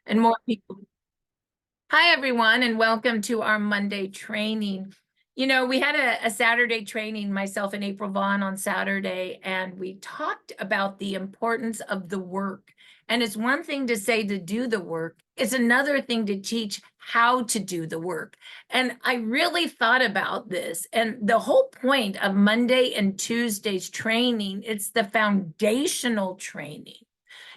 and more people. Hi, everyone, and welcome to our Monday training. We had a Saturday training, myself and April Vaughn on Saturday, and we talked about the importance of the work. And it's one thing to say to do the work, it's another thing to teach how to do the work. And I really thought about this, and the whole point of Monday and Tuesday's training, it's the foundational training.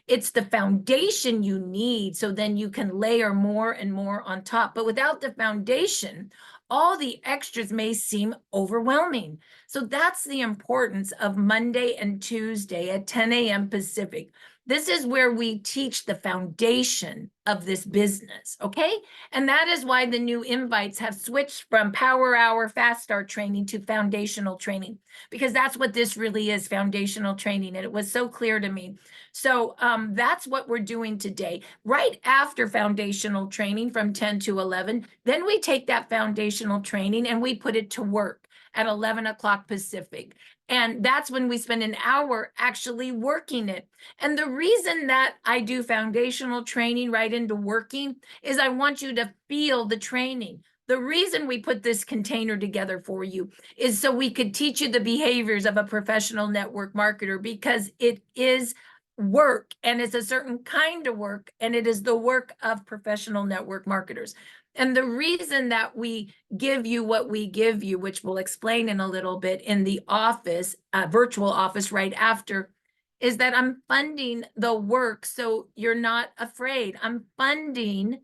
It's the foundation you need, so then you can layer more and more on top. But without the foundation, all the extras may seem overwhelming. So that's the importance of Monday and Tuesday at 10 a.m. Pacific. This is where we teach the foundation of this business, okay? And that is why the new invites have switched from Power Hour Fast Start training to foundational training, because that's what this really is, foundational training. And it was so clear to me. So that's what we're doing today. Right after foundational training from 10 to 11, then we take that foundational training and we put it to work at 11 o'clock Pacific. And that's when we spend an hour actually working it. And the reason that I do foundational training right into working is I want you to feel the training. The reason we put this container together for you is so we could teach you the behaviors of a professional network marketer, because it is work, and it's a certain kind of work, and it is the work of professional network marketers. And the reason that we give you what we give you, which we'll explain in a little bit in the office, virtual office right after, is that I'm funding the work so you're not afraid. I'm funding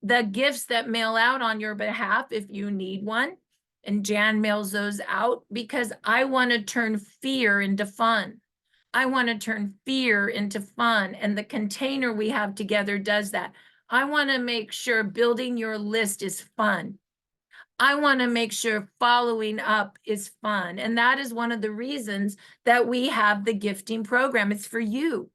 the gifts that mail out on your behalf if you need one. And Jan mails those out because I want to turn fear into fun. I want to turn fear into fun, and the container we have together does that. I want to make sure building your list is fun. I want to make sure following up is fun. And that is one of the reasons that we have the gifting program. It's for you.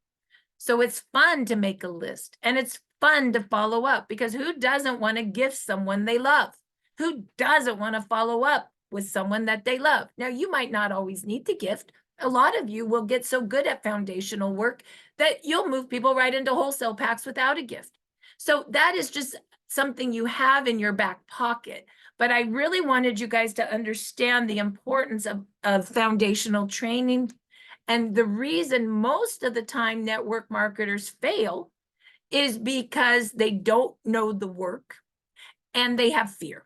So it's fun to make a list, and it's fun to follow up, because who doesn't want to gift someone they love? Who doesn't want to follow up with someone that they love? Now, you might not always need the gift. A lot of you will get so good at foundational work that you'll move people right into wholesale packs without a gift. So that is just something you have in your back pocket. But I really wanted you guys to understand the importance of foundational training. And the reason most of the time network marketers fail is because they don't know the work and they have fear.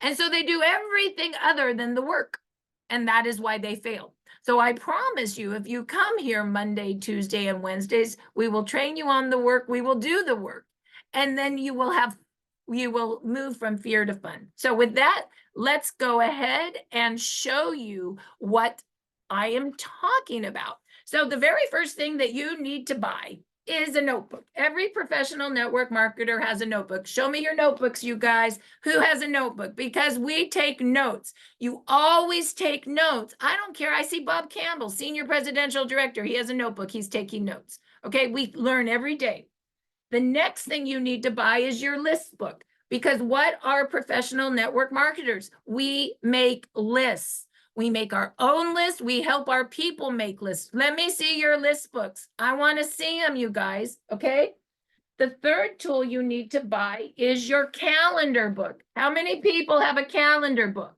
And so they do everything other than the work. And that is why they fail. So I promise you, if you come here Monday, Tuesday, and Wednesdays, we will train you on the work. We will do the work. And then you will move from fear to fun. So with that, let's go ahead and show you what I am talking about. So the very first thing that you need to buy is a notebook. Every professional network marketer has a notebook. Show me your notebooks, you guys. Who has a notebook? Because we take notes. You always take notes. I don't care. I see Bob Campbell, Senior Presidential Director. He has a notebook. He's taking notes. Okay, we learn every day. The next thing you need to buy is your list book, because what are professional network marketers? We make lists. We make our own list. We help our people make lists. Let me see your list books. I want to see them, you guys. Okay. The third tool you need to buy is your calendar book. How many people have a calendar book?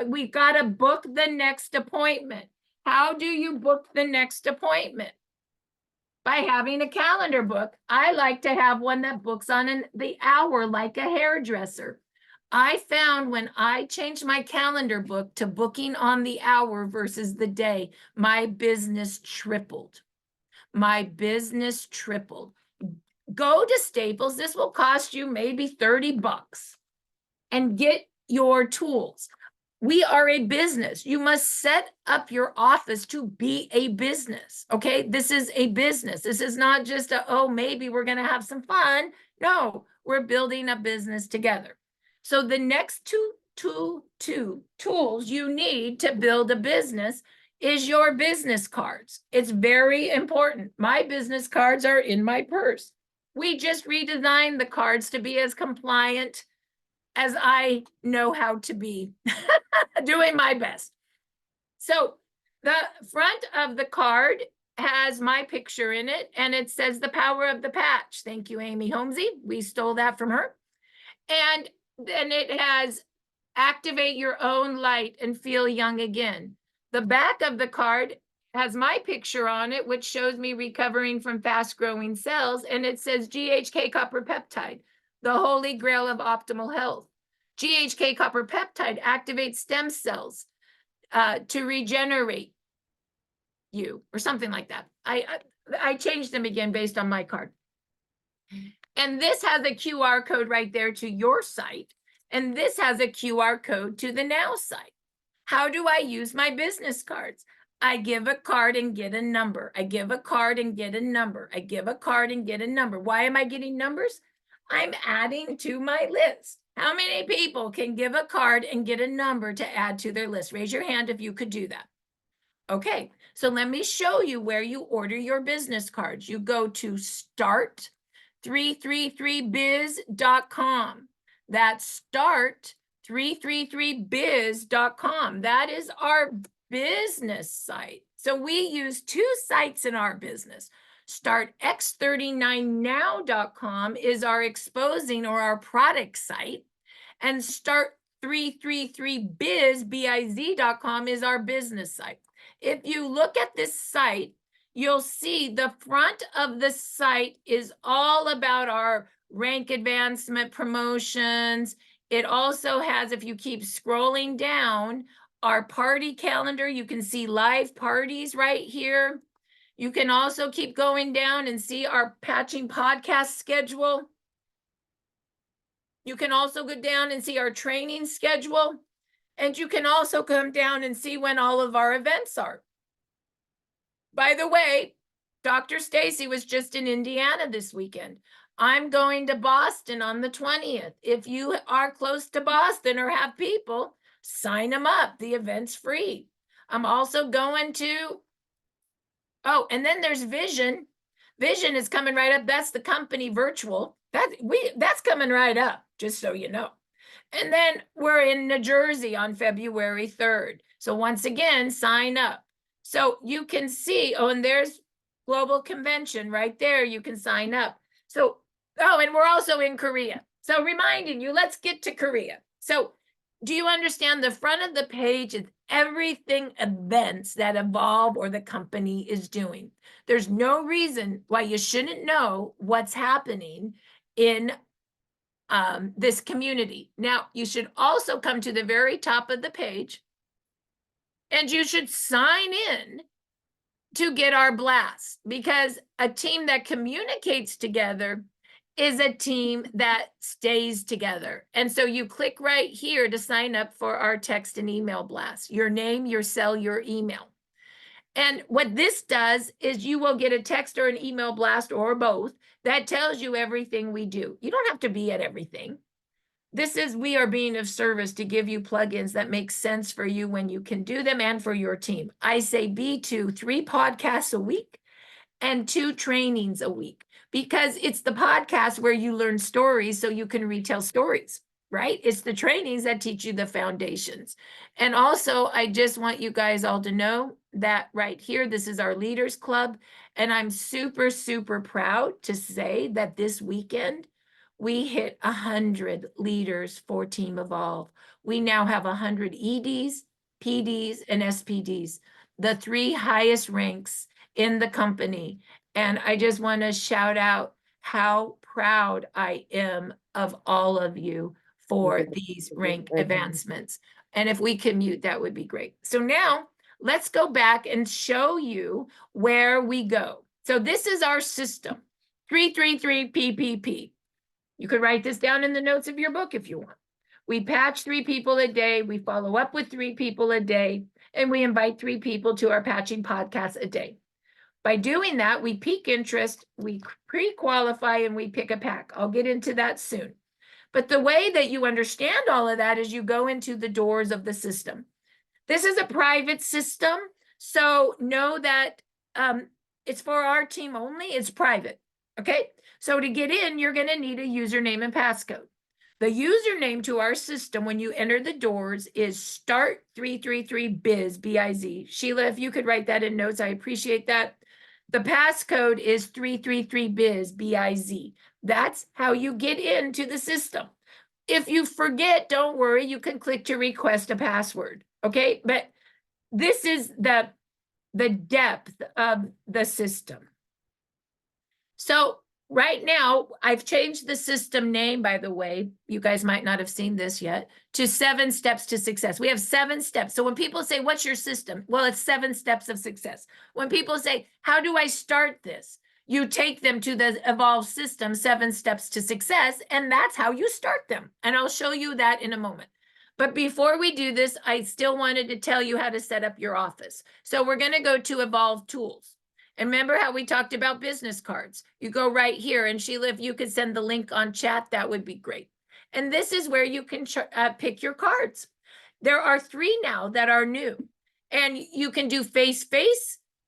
We've got to book the next appointment. How do you book the next appointment? By having a calendar book. I like to have one that books on the hour, like a hairdresser. I found when I changed my calendar book to booking on the hour versus the day, my business tripled. My business tripled. Go to Staples. This will cost you maybe 30 bucks and get your tools. We are a business. You must set up your office to be a business. Okay. This is a business. This is not just oh, maybe we're going to have some fun. No, we're building a business together. So the next two tools you need to build a business is your business cards. It's very important. My business cards are in my purse. We just redesigned the cards to be as compliant as I know how to be, doing my best. So the front of the card has my picture in it, and it says the power of the patch. Thank you, Amy Holmesy. We stole that from her. And then it has activate your own light and feel young again. The back of the card has my picture on it, which shows me recovering from fast growing cells. And it says GHK copper peptide, the holy grail of optimal health. GHK copper peptide activates stem cells to regenerate you, or something like that. I changed them again based on my card. And this has a QR code right there to your site. And this has a QR code to the Now site. How do I use my business cards? I give a card and get a number. I give a card and get a number. I give a card and get a number. Why am I getting numbers? I'm adding to my list. How many people can give a card and get a number to add to their list? Raise your hand if you could do that. Okay, so let me show you where you order your business cards. You go to start333biz.com. That's start333biz.com. That is our business site. So we use two sites in our business. StartX39now.com is our exposing or our product site, and Start333biz.com is our business site. If you look at this site, you'll see the front of the site is all about our rank advancement promotions. It also has, if you keep scrolling down, our party calendar. You can see live parties right here. You can also keep going down and see our patching podcast schedule. You can also go down and see our training schedule. And you can also come down and see when all of our events are. By the way, Dr. Stacy was just in Indiana this weekend. I'm going to Boston on the 20th. If you are close to Boston or have people, sign them up. The event's free. I'm also going to, oh, and then there's Vision. Vision is coming right up. That's the company virtual. That's coming right up, just so you know. And then we're in New Jersey on February 3rd. So once again, sign up. So you can see, oh, and there's Global Convention right there. You can sign up. So, oh, and we're also in Korea. So reminding you, let's get to Korea. So do you understand the front of the page is everything events that Evolve or the company is doing? There's no reason why you shouldn't know what's happening in this community. Now, you should also come to the very top of the page and you should sign in to get our blast, because a team that communicates together is a team that stays together. And so you click right here to sign up for our text and email blast, your name, your cell, your email. And what this does is you will get a text or an email blast or both that tells you everything we do. You don't have to be at everything. This is, we are being of service to give you plugins that make sense for you when you can do them and for your team. I say be to 3 podcasts a week and 2 trainings a week, because it's the podcast where you learn stories so you can retell stories, right? It's the trainings that teach you the foundations. And also, I just want you guys all to know that right here, this is our Leaders Club. And I'm super, super proud to say that this weekend, we hit 100 leaders for Team Evolve. We now have 100 EDs, PDs, and SPDs, the 3 highest ranks in the company. And I just want to shout out how proud I am of all of you for these rank advancements. And if we can mute, that would be great. So now let's go back and show you where we go. So this is our system, 333 PPP. You could write this down in the notes of your book if you want. We patch 3 people a day. We follow up with 3 people a day. And we invite 3 people to our patching podcast a day. By doing that, we peak interest, we pre-qualify, and we pick a pack. I'll get into that soon. But the way that you understand all of that is you go into the doors of the system. This is a private system, so know that it's for our team only. It's private, okay? So to get in, you're going to need a username and passcode. The username to our system when you enter the doors is start333biz, B-I-Z. Sheila, if you could write that in notes, I appreciate that. The passcode is 333biz, B-I-Z. That's how you get into the system. If you forget, don't worry, you can click to request a password, okay? But this is the depth of the system. So right now, I've changed the system name, by the way, you guys might not have seen this yet, to 7 Steps to Success. We have 7 steps. So when people say, what's your system? Well, it's 7 steps of success. When people say, how do I start this? You take them to the Evolve system, 7 Steps to Success, and that's how you start them. And I'll show you that in a moment. But before we do this, I still wanted to tell you how to set up your office. So we're going to go to Evolve Tools. And remember how we talked about business cards? You go right here, and Sheila, if you could send the link on chat, that would be great. And this is where you can pick your cards. There are 3 now that are new, and you can do face,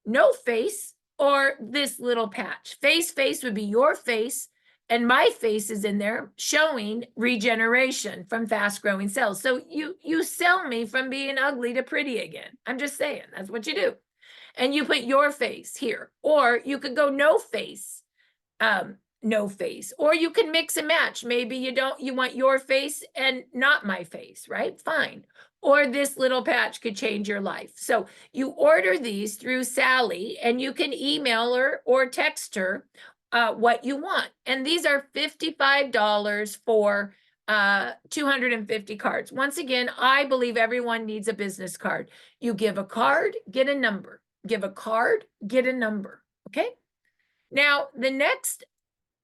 no face, or this little patch. Face would be your face, and my face is in there showing regeneration from fast growing cells. So you sell me from being ugly to pretty again. I'm just saying, that's what you do. And you put your face here, or you could go no face, or you can mix and match. Maybe you want your face and not my face, right? Fine. Or this little patch could change your life. So you order these through Sally, and you can email her or text her what you want. And these are $55 for 250 cards. Once again, I believe everyone needs a business card. You give a card, get a number. Give a card, get a number, okay? Now, the next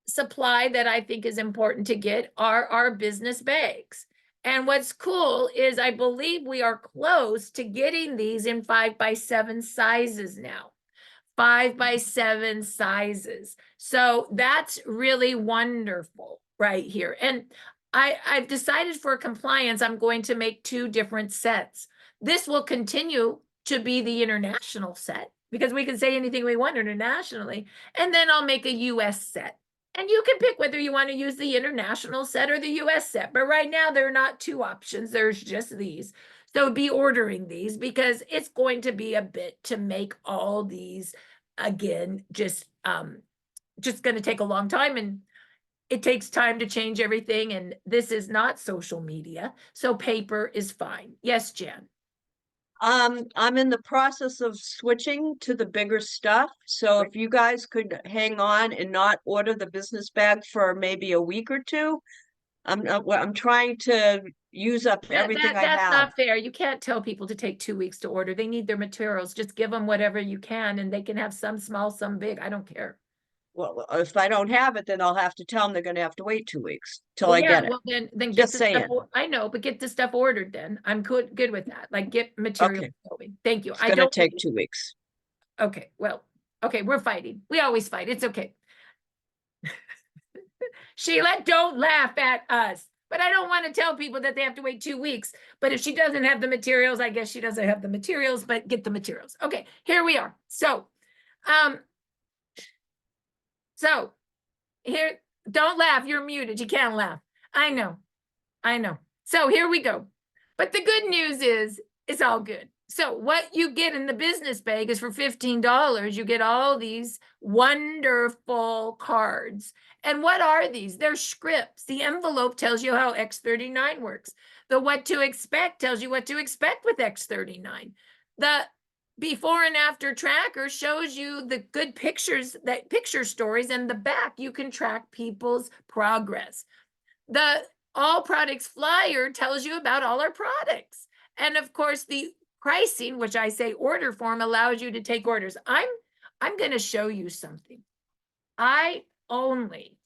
supply that I think is important to get are our business bags. And what's cool is I believe we are close to getting these in 5x7 sizes now. 5x7 sizes. So that's really wonderful right here. And I've decided for compliance, I'm going to make 2 different sets. This will continue to be the international set because we can say anything we want internationally. And then I'll make a US set. And you can pick whether you want to use the international set or the US set. But right now, there are not 2 options. There's just these. So be ordering these because it's going to be a bit to make all these again, just going to take a long time, and it takes time to change everything. And this is not social media. So paper is fine. Yes, Jen. I'm in the process of switching to the bigger stuff. So if you guys could hang on and not order the business bag for maybe a week or 2, I'm trying to use up everything I That's have. not fair. You can't tell people to take 2 weeks to order. They need their materials. Just give them whatever you can, and they can have some small, some big. I don't care. Well, if I don't have it, then I'll have to tell them they're going to have to wait 2 weeks till Well, I yeah, get it. well, then get Just the saying. stuff. I know, but get the stuff ordered then. I'm good with that. Like, get material Okay. going. Thank you. It's going to take 2 weeks. Okay, well, okay, we're fighting. We always fight. It's okay. Sheila, don't laugh at us. But I don't want to tell people that they have to wait 2 weeks. But if she doesn't have the materials, I guess she doesn't have the materials, but get the materials. Okay, here we are. So here, don't laugh. You're muted. You can't laugh. I know. So here we go. But the good news is it's all good. So what you get in the business bag is for $15. You get all these wonderful cards. And what are these? They're scripts. The envelope tells you how X39 works. The what to expect tells you what to expect with X39. The before and after tracker shows you the good pictures, that picture stories, and the back you can track people's progress. The all products flyer tells you about all our products. And of course, the pricing, which I say order form, allows you to take orders. I'm going to show you something. I only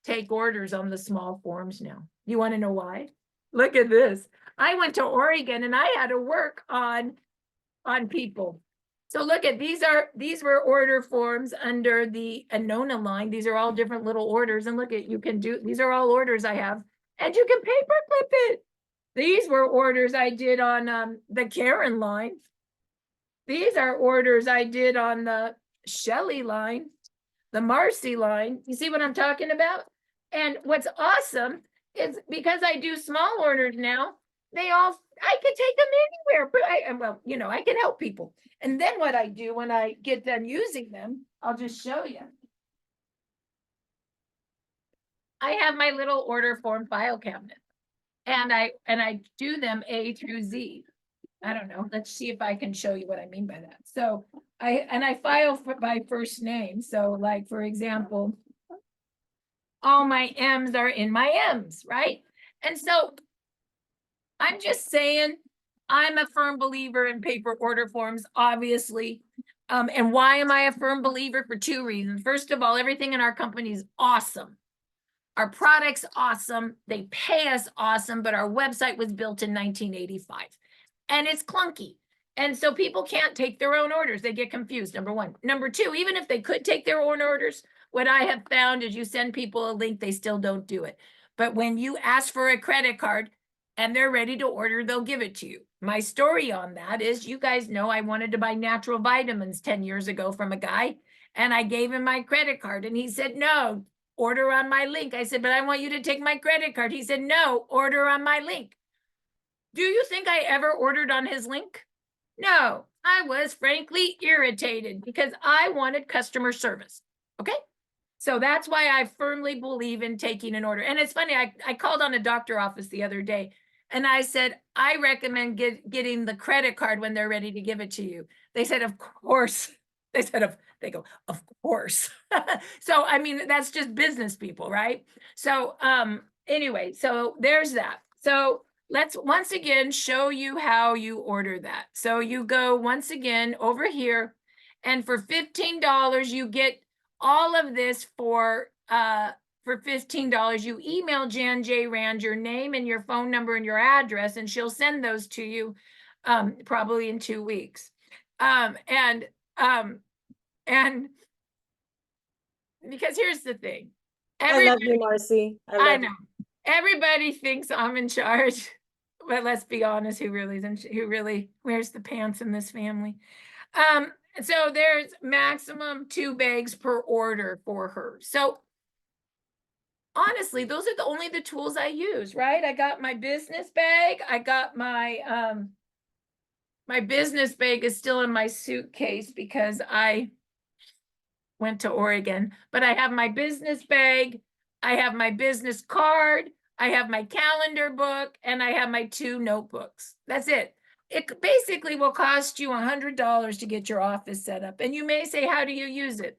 take orders on the small forms now. You want to know why? Look at this. I went to Oregon and I had to work on people. So look at these were order forms under the Anona line. These are all different little orders. And look at, these are all orders I have. And you can paperclip it. These were orders I did on the Karen line. These are orders I did on the Shelley line, the Marcy line. You see what I'm talking about? And what's awesome is because I do small orders now, I could take them anywhere, but well, you know, I can help people. And then what I do when I get done using them, I'll just show you. I have my little order form file cabinet, and I do them A through Z. I don't know. Let's see if I can show you what I mean by that. So I file by first name. So like, for example, all my M's are in my M's, right? And so I'm just saying, I'm a firm believer in paper order forms, obviously. And why am I a firm believer? For two reasons. First of all, everything in our company is awesome. Our product's awesome. They pay us awesome, but our website was built in 1985 and it's clunky. And so people can't take their own orders. They get confused, number one. Number two, even if they could take their own orders, what I have found is you send people a link, they still don't do it. But when you ask for a credit card and they're ready to order, they'll give it to you. My story on that is, you guys know I wanted to buy natural vitamins 10 years ago from a guy, and I gave him my credit card and he said, no, order on my link. I said, but I want you to take my credit card. He said, no, order on my link. Do you think I ever ordered on his link? No, I was frankly irritated because I wanted customer service. Okay. So that's why I firmly believe in taking an order. And it's funny, I called on a doctor office the other day and I said, I recommend getting the credit card when they're ready to give it to you. They said, of course. They said, they go, of course. So, I mean, that's just business people, right? So, anyway, so there's that. So let's once again show you how you order that. So you go once again over here, and for $15, you get all of this for $15. You email Jan J. Rand your name and your phone number and your address, and she'll send those to you probably in 2 weeks. And because here's the thing. I love you, Marcy. I know. Everybody thinks I'm in charge, but let's be honest, who really wears the pants in this family? So there's maximum 2 bags per order for her. So honestly, those are only the tools I use, right? I got my business bag. I got my my business bag is still in my suitcase because I went to Oregon, but I have my business bag, I have my business card, I have my calendar book, and I have my 2 notebooks. That's it. It basically will cost you $100 to get your office set up. And you may say, how do you use it?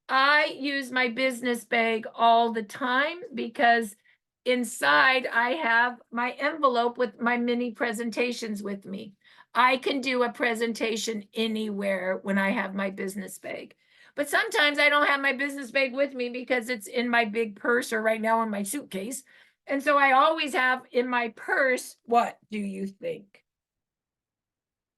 I use my business bag all the time because inside I have my envelope with my mini presentations with me. I can do a presentation anywhere when I have my business bag. But sometimes I don't have my business bag with me because it's in my big purse or right now in my suitcase. And so I always have in my purse, what do you think?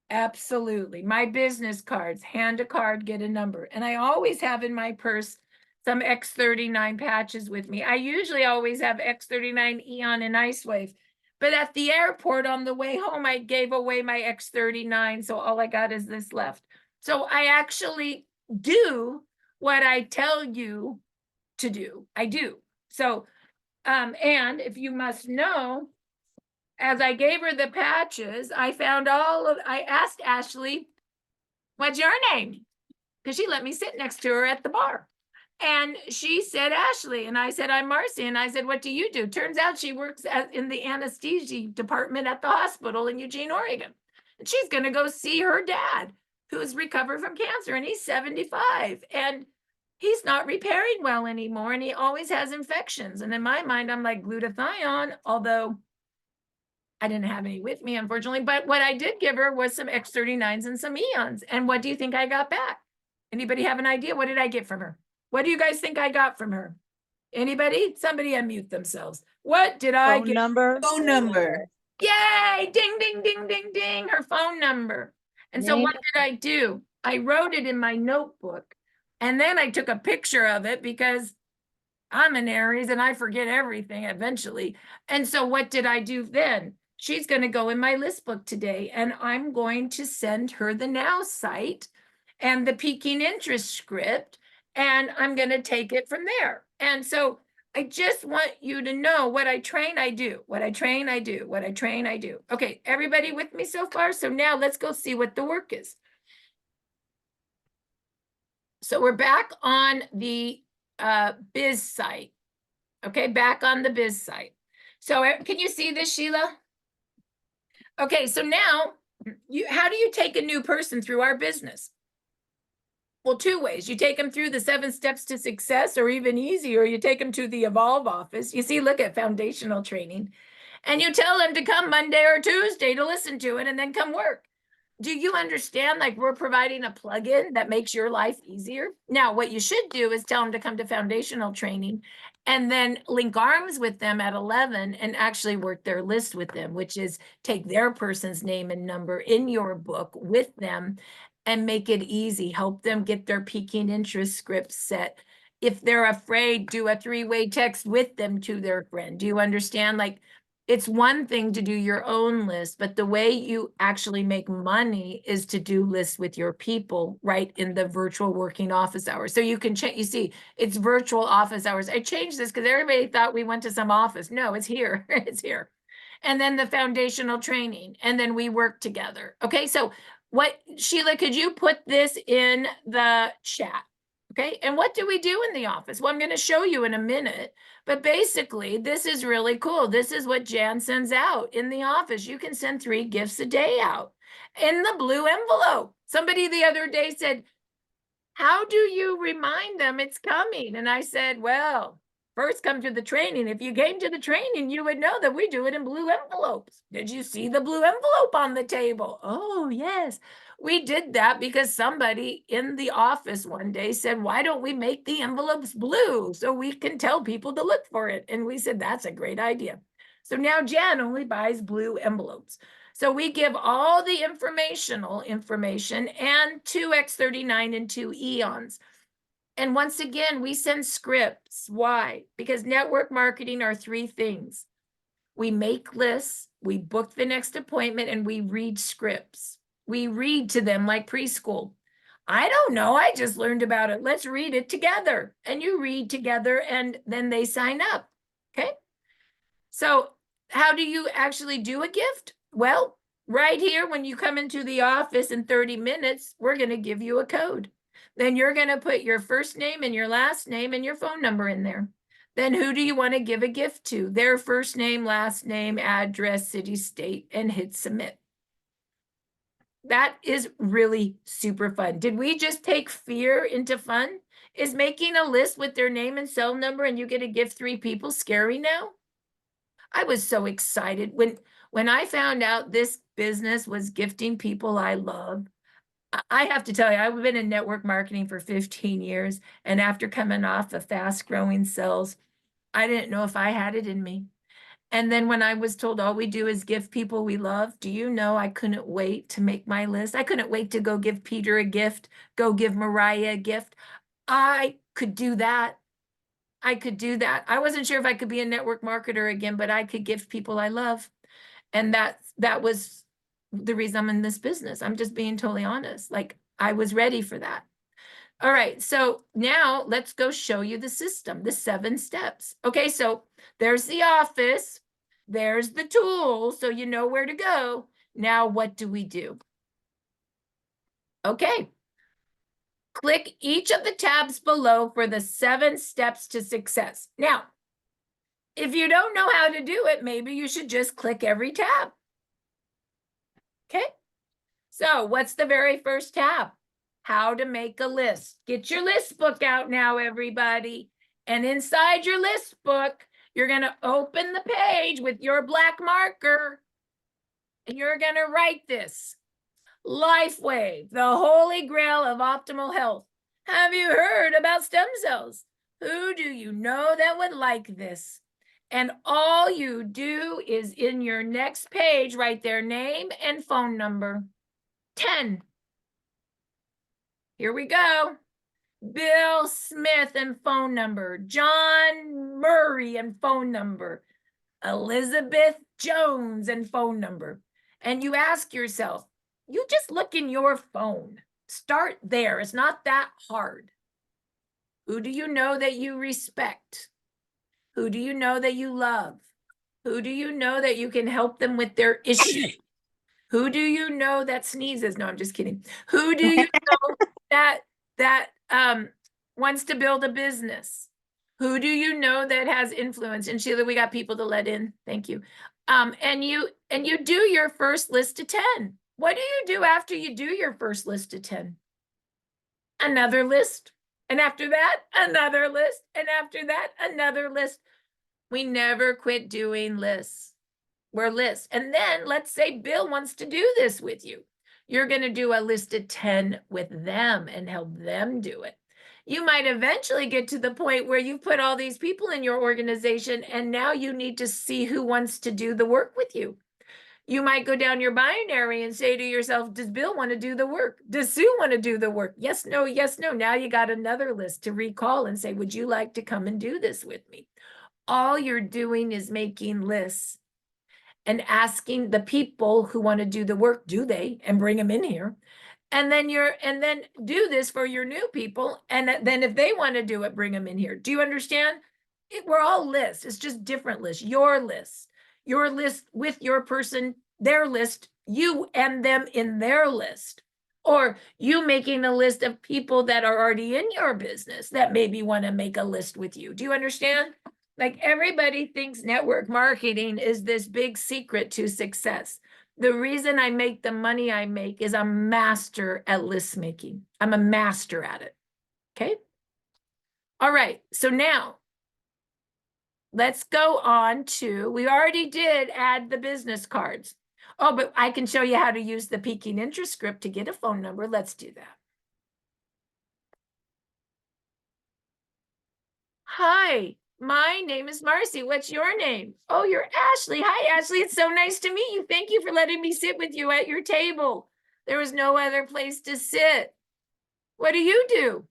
Absolutely. My business cards, hand a card, get a number. And I always have in my purse some X39 patches with me. I usually always have X39 Eon and Ice Wave. But at the airport on the way home, I gave away my X39. So all I got is this left. So I actually do what I tell you to do. I do. So, and if you must know, as I gave her the patches, I asked Ashley, what's your name? Because she let me sit next to her at the bar. And she said, Ashley. And I said, I'm Marcy. And I said, what do you do? Turns out she works in the anesthesia department at the hospital in Eugene, Oregon. And she's going to go see her dad, who's recovered from cancer. And he's 75. And he's not repairing well anymore. And he always has infections. And in my mind, I'm like, glutathione, although I didn't have any with me, unfortunately, but what I did give her was some X39s and some Eons. And what do you think I got back? Anybody have an idea? What did I get from her? What do you guys think I got from her? Anybody? Somebody unmute themselves. What did I get? Phone number. Yay! Ding, ding, ding, ding, ding. Her phone number. And so what did I do? I wrote it in my notebook. And then I took a picture of it because I'm an Aries and I forget everything eventually. And so what did I do then? She's going to go in my list book today, and I'm going to send her the Now site and the Peaking Interest script, and I'm going to take it from there. And so I just want you to know what I train, I do. What I train, I do. What I train, I do. Okay, everybody with me so far? So now let's go see what the work is. So we're back on the biz site. Okay, back on the biz site. So can you see this, Sheila? Okay, so now how do you take a new person through our business? Well, two ways. You take them through the 7 steps to success, or even easier, you take them to the Evolve office. You see, look at foundational training. And you tell them to come Monday or Tuesday to listen to it and then come work. Do you understand? Like, we're providing a plugin that makes your life easier. Now, what you should do is tell them to come to foundational training and then link arms with them at 11 and actually work their list with them, which is take their person's name and number in your book with them and make it easy. Help them get their piquing interest scripts set. If they're afraid, do a 3-way text with them to their friend. Do you understand? Like, it's one thing to do your own list, but the way you actually make money is to do lists with your people right in the virtual working office hours. So you can check, you see, it's virtual office hours. I changed this because everybody thought we went to some office. No, it's here. It's here. And then the foundational training, and then we work together. Okay, so Sheila, could you put this in the chat? Okay, and what do we do in the office? Well, I'm going to show you in a minute. But basically, this is really cool. This is what Jan sends out in the office. You can send 3 gifts a day out in the blue envelope. Somebody the other day said, how do you remind them it's coming? And I said, well, first come to the training. If you came to the training, you would know that we do it in blue envelopes. Did you see the blue envelope on the table? Oh, yes. We did that because somebody in the office one day said, why don't we make the envelopes blue so we can tell people to look for it? And we said, that's a great idea. So now Jan only buys blue envelopes. So we give all the information and 2x39 and 2 eons. And once again, we send scripts. Why? Because network marketing are 3 things. We make lists, we book the next appointment, and we read scripts. We read to them like preschool. I don't know, I just learned about it. Let's read it together. And you read together, and then they sign up. Okay? So how do you actually do a gift? Well, right here, when you come into the office in 30 minutes, we're going to give you a code. Then you're going to put your first name and your last name and your phone number in there. Then who do you want to give a gift to? Their first name, last name, address, city, state, and hit submit. That is really super fun. Did we just take fear into fun? Is making a list with their name and cell number and you get to give 3 people scary now? I was so excited when I found out this business was gifting people I love. I have to tell you, I've been in network marketing for 15 years, and after coming off of fast-growing sales, I didn't know if I had it in me. And then when I was told all we do is give people we love, do you know I couldn't wait to make my list? I couldn't wait to go give Peter a gift, go give Mariah a gift. I could do that. I could do that. I wasn't sure if I could be a network marketer again, but I could give people I love. And that was the reason I'm in this business. I'm just being totally honest. Like, I was ready for that. All right, so now let's go show you the system, the 7 steps. Okay, so there's the office, there's the tool, so you know where to go. Now, what do we do? Okay. Click each of the tabs below for the 7 steps to success. Now, if you don't know how to do it, maybe you should just click every tab. Okay, so what's the very first tab? How to make a list. Get your list book out now, everybody. And inside your list book, you're going to open the page with your black marker. And you're going to write this. LifeWave, the holy grail of optimal health. Have you heard about stem cells? Who do you know that would like this? And all you do is in your next page, write their name and phone number. 10. Here we go. Bill Smith and phone number. John Murray and phone number. Elizabeth Jones and phone number. And you ask yourself, you just look in your phone. Start there. It's not that hard. Who do you know that you respect? Who do you know that you love? Who do you know that you can help them with their issue? Who do you know that sneezes? No, I'm just kidding. Who do you know that wants to build a business? Who do you know that has influence? And Sheila, we got people to let in. Thank you. And you do your first list of 10. What do you do after you do your first list of 10? Another list. And after that, another list. And after that, another list. We never quit doing lists. We're lists. And then let's say Bill wants to do this with you. You're going to do a list of 10 with them and help them do it. You might eventually get to the point where you've put all these people in your organization and now you need to see who wants to do the work with you. You might go down your binary and say to yourself, does Bill want to do the work? Does Sue want to do the work? Yes, no, yes, no. Now you got another list to recall and say, would you like to come and do this with me? All you're doing is making lists and asking the people who want to do the work, do they? And bring them in here. And then do this for your new people. And then if they want to do it, bring them in here. Do you understand? We're all lists. It's just different lists. Your list with your person, their list, you and them in their list. Or you making a list of people that are already in your business that maybe want to make a list with you. Do you understand? Like everybody thinks network marketing is this big secret to success. The reason I make the money I make is I'm a master at list making. I'm a master at it. Okay. All right. So now let's go on to, we already did add the business cards. Oh, but I can show you how to use the peaking interest script to get a phone number. Let's do that. Hi, my name is Marcy. What's your name? Oh, you're Ashley. Hi, Ashley. It's so nice to meet you. Thank you for letting me sit with you at your table. There was no other place to sit. What do you do?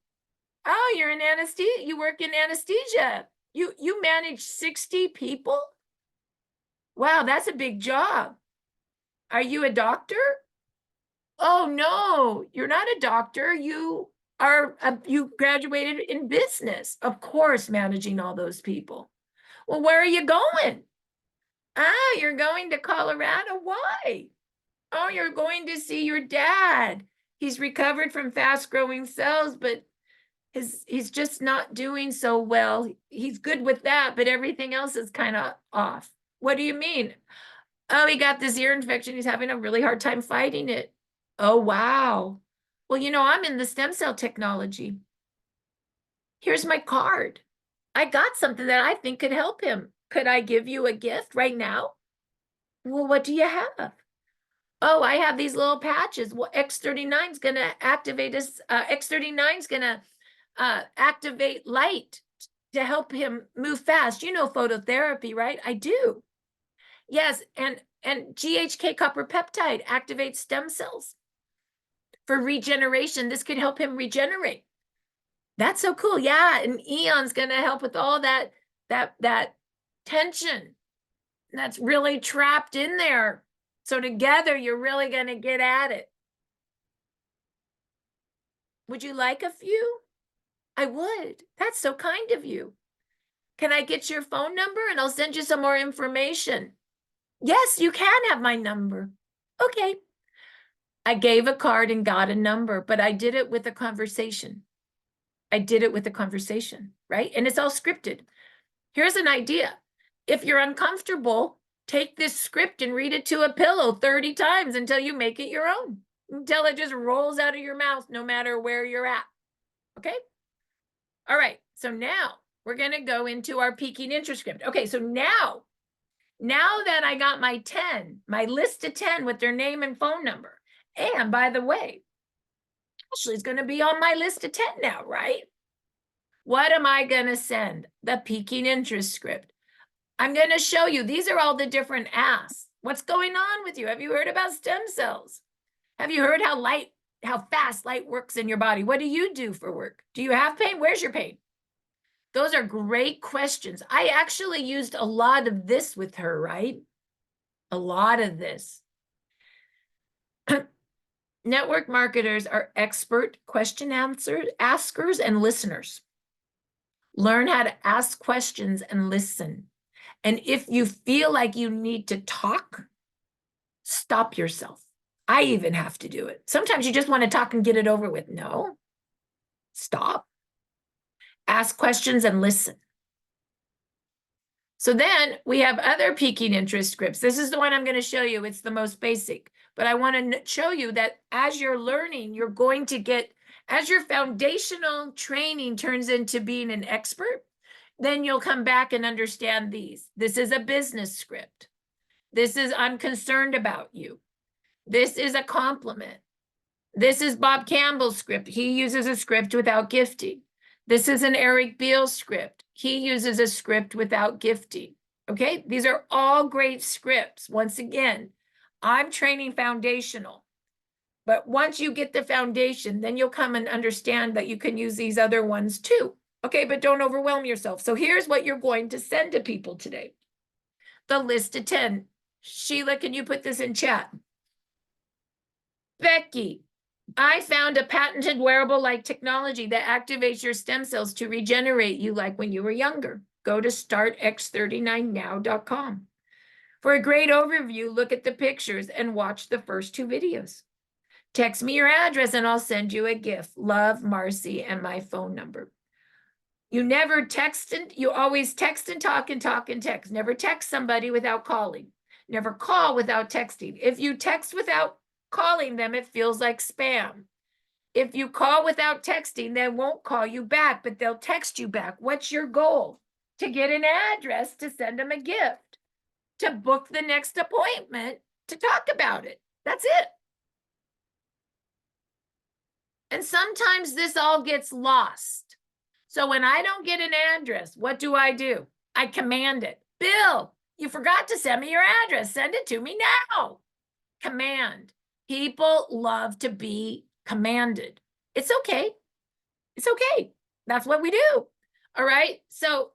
Oh, you're in anesthesia. You work in anesthesia. You manage 60 people? Wow, that's a big job. Are you a doctor? Oh, no, you're not a doctor. You graduated in business. Of course, managing all those people. Well, where are you going? Ah, you're going to Colorado. Why? Oh, you're going to see your dad. He's recovered from fast-growing cells, but he's just not doing so well. He's good with that, but everything else is kind of off. What do you mean? Oh, he got this ear infection. He's having a really hard time fighting it. Oh, wow. Well, I'm in the stem cell technology. Here's my card. I got something that I think could help him. Could I give you a gift right now? Well, what do you have? Oh, I have these little patches. Well, X39 is going to activate us. X39 is going to activate light to help him move fast. You know phototherapy, right? I do. Yes, and GHK copper peptide activates stem cells for regeneration. This could help him regenerate. That's so cool. Yeah, and Eon's going to help with all that tension that's really trapped in there. So together, you're really going to get at it. Would you like a few? I would. That's so kind of you. Can I get your phone number and I'll send you some more information? Yes, you can have my number. Okay. I gave a card and got a number, but I did it with a conversation. Right? And it's all scripted. Here's an idea. If you're uncomfortable, take this script and read it to a pillow 30 times until you make it your own, until it just rolls out of your mouth, no matter where you're at. Okay? All right. So now we're going to go into our peaking interest script. Okay. So now that I got my list of 10 with their name and phone number, and by the way, Ashley's going to be on my list of 10 now, right? What am I going to send? The peaking interest script. I'm going to show you. These are all the different asks. What's going on with you? Have you heard about stem cells? Have you heard how fast light works in your body? What do you do for work? Do you have pain? Where's your pain? Those are great questions. I actually used a lot of this with her, right? A lot of this. Network marketers are expert question askers and listeners. Learn how to ask questions and listen. And if you feel like you need to talk, stop yourself. I even have to do it. Sometimes you just want to talk and get it over with. No, stop. Ask questions and listen. So then we have other piquing interest scripts. This is the one I'm going to show you. It's the most basic, but I want to show you that as you're learning, you're going to get, as your foundational training turns into being an expert, then you'll come back and understand these. This is a business script. This is, I'm concerned about you. This is a compliment. This is Bob Campbell's script. He uses a script without gifting. This is an Eric Beale script. He uses a script without gifting. Okay, these are all great scripts. Once again, I'm training foundational. But once you get the foundation, then you'll come and understand that you can use these other ones too. Okay, but don't overwhelm yourself. So here's what you're going to send to people today. The list of 10. Sheila, can you put this in chat? Becky, I found a patented wearable like technology that activates your stem cells to regenerate you like when you were younger. Go to startx39now.com. For a great overview, look at the pictures and watch the first 2 videos. Text me your address and I'll send you a gift. Love, Marcy, and my phone number. You never text and you always text and talk and talk and text. Never text somebody without calling. Never call without texting. If you text without calling them, it feels like spam. If you call without texting, they won't call you back, but they'll text you back. What's your goal? To get an address to send them a gift, to book the next appointment, to talk about it. That's it. And sometimes this all gets lost. So when I don't get an address, what do? I command it. Bill, you forgot to send me your address. Send it to me now. Command. People love to be commanded. It's okay. It's okay. That's what we do. All right. So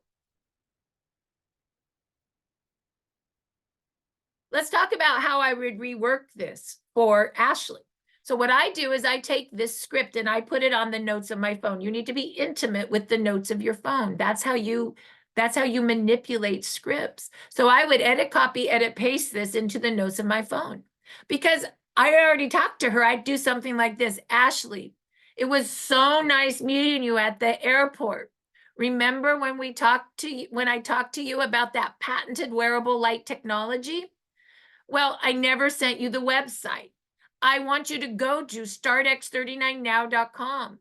let's talk about how I would rework this for Ashley. So what I do is I take this script and I put it on the notes of my phone. You need to be intimate with the notes of your phone. That's how you manipulate scripts. So I would edit, copy, edit, paste this into the notes of my phone. Because I already talked to her, I'd do something like this. Ashley, it was so nice meeting you at the airport. Remember when I talked to you about that patented wearable light technology? Well, I never sent you the website. I want you to go to startx39now.com.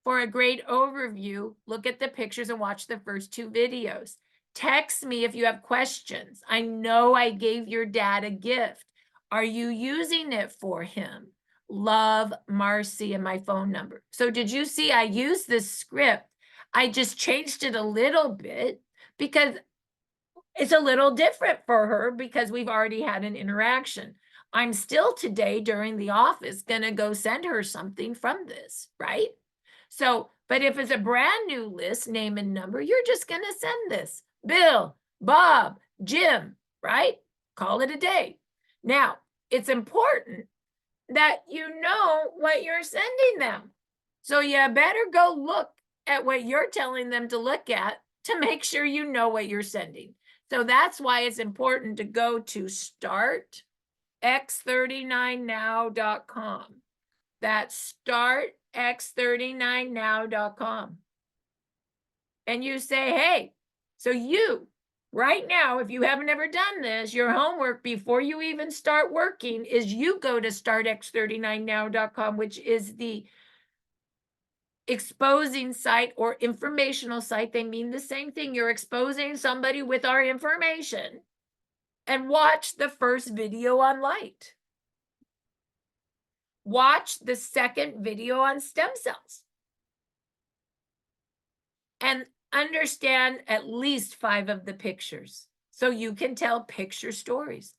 For a great overview, look at the pictures and watch the first 2 videos. Text me if you have questions. I know I gave your dad a gift. Are you using it for him? Love, Marcy, and my phone number. So did you see I used this script? I just changed it a little bit because it's a little different for her because we've already had an interaction. I'm still today during the office going to go send her something from this, right? So, but if it's a brand new list, name and number, you're just going to send this. Bill, Bob, Jim, right? Call it a day. Now, it's important that you know what you're sending them. So you better go look at what you're telling them to look at to make sure you know what you're sending. So that's why it's important to go to startx39now.com. That's startx39now.com. And you say, hey, so you, right now, if you haven't ever done this, your homework before you even start working is you go to startx39now.com, which is the exposing site or informational site. They mean the same thing. You're exposing somebody with our information, and watch the first video on light. Watch the second video on stem cells and understand at least 5 of the pictures so you can tell picture stories.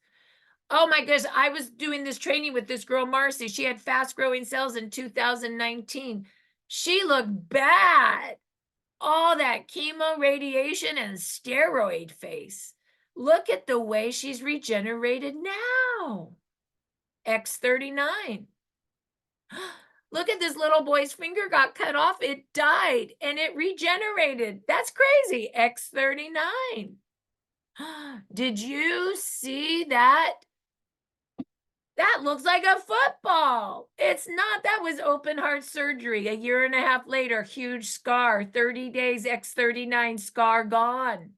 Oh my goodness, I was doing this training with this girl, Marcy. She had fast growing cells in 2019. She looked bad. All that chemo, radiation, and steroid face. Look at the way she's regenerated now. X39. Look at this little boy's finger got cut off. It died and it regenerated. That's crazy. X39. Did you see that? That looks like a football. It's not. That was open heart surgery. A year and a half later, huge scar. 30 days, X39 scar gone.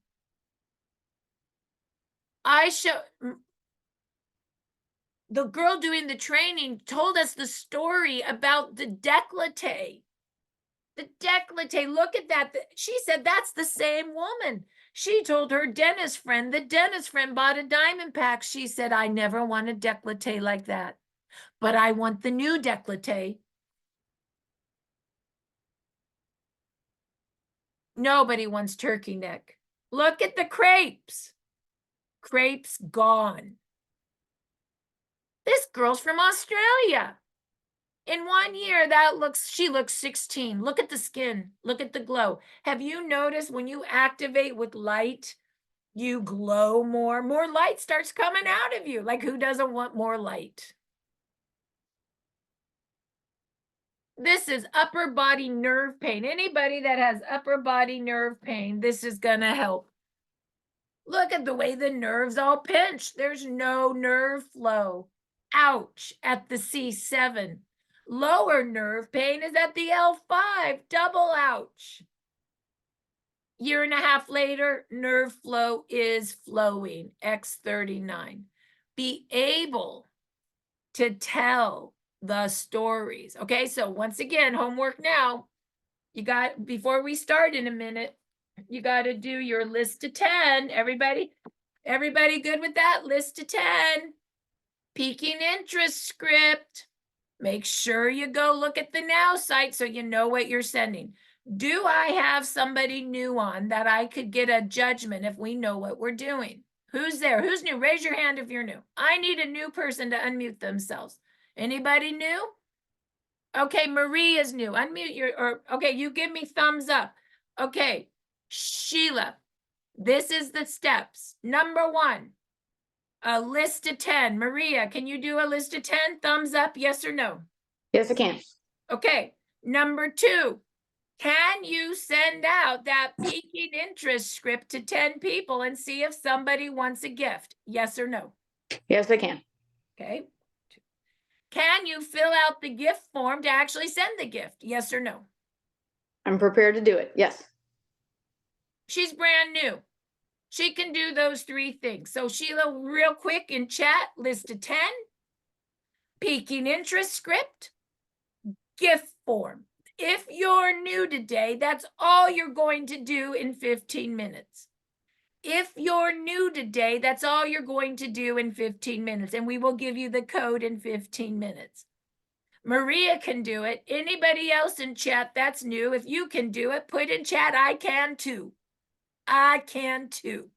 The girl doing the training told us the story about the décolleté. The décolleté, look at that. She said that's the same woman. She told her dentist friend, the dentist friend bought a diamond pack. She said, I never want a décolleté like that, but I want the new décolleté. Nobody wants turkey neck. Look at the crepes. Crepes gone. This girl's from Australia. In 1 year, she looks 16. Look at the skin. Look at the glow. Have you noticed when you activate with light, you glow more? More light starts coming out of you. Like, who doesn't want more light? This is upper body nerve pain. Anybody that has upper body nerve pain, this is gonna help. Look at the way the nerves all pinch. There's no nerve flow. Ouch, at the C7. Lower nerve pain is at the L5, double ouch. Year and a half later, nerve flow is flowing, X39. Be able to tell the stories. Okay, so once again, homework now. You got, before we start in a minute, you got to do your list of 10. Everybody good with that? List of 10. Peaking interest script. Make sure you go look at the Now site so you know what you're sending. Do I have somebody new on that I could get a judgment if we know what we're doing? Who's there? Who's new? Raise your hand if you're new. I need a new person to unmute themselves. Anybody new? Okay, Marie is new. Unmute okay, you give me thumbs up. Okay, Sheila, this is the steps. Number 1, a list of 10. Maria, can you do a list of 10? Thumbs up, yes or no? Yes, I can. Okay, number 2, can you send out that peaking interest script to 10 people and see if somebody wants a gift? Yes or no? Yes, I can. Okay. Can you fill out the gift form to actually send the gift? Yes or no? I'm prepared to do it. Yes. She's brand new. She can do those 3 things. So Sheila, real quick in chat, list of 10, peaking interest script, gift form. If you're new today, that's all you're going to do in 15 minutes. If you're new today, that's all you're going to do in 15 minutes, and we will give you the code in 15 minutes. Maria can do it. Anybody else in chat that's new, if you can do it, put in chat, I can too. I can too.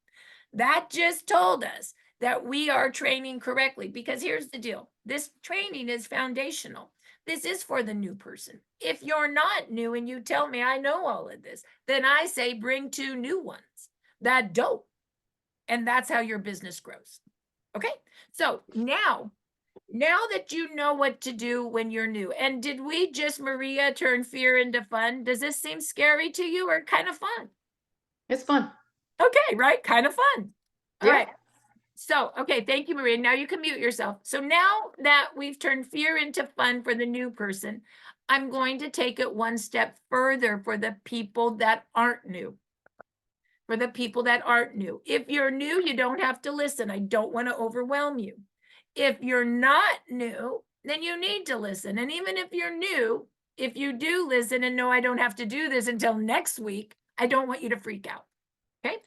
That just told us that we are training correctly, because here's the deal. This training is foundational. This is for the new person. If you're not new and you tell me I know all of this, then I say bring 2 new ones that don't. And that's how your business grows. Okay, so now that you know what to do when you're new, and did we just, Maria, turn fear into fun? Does this seem scary to you or kind of fun? It's fun. Okay, right? Kind of fun. All Yeah. right. So, okay, thank you, Maria. Now you can mute yourself. So now that we've turned fear into fun for the new person, I'm going to take it one step further for the people that aren't new. For the people that aren't new. If you're new, you don't have to listen. I don't want to overwhelm you. If you're not new, then you need to listen. And even if you're new, if you do listen and know I don't have to do this until next week, I don't want you to freak out. Okay?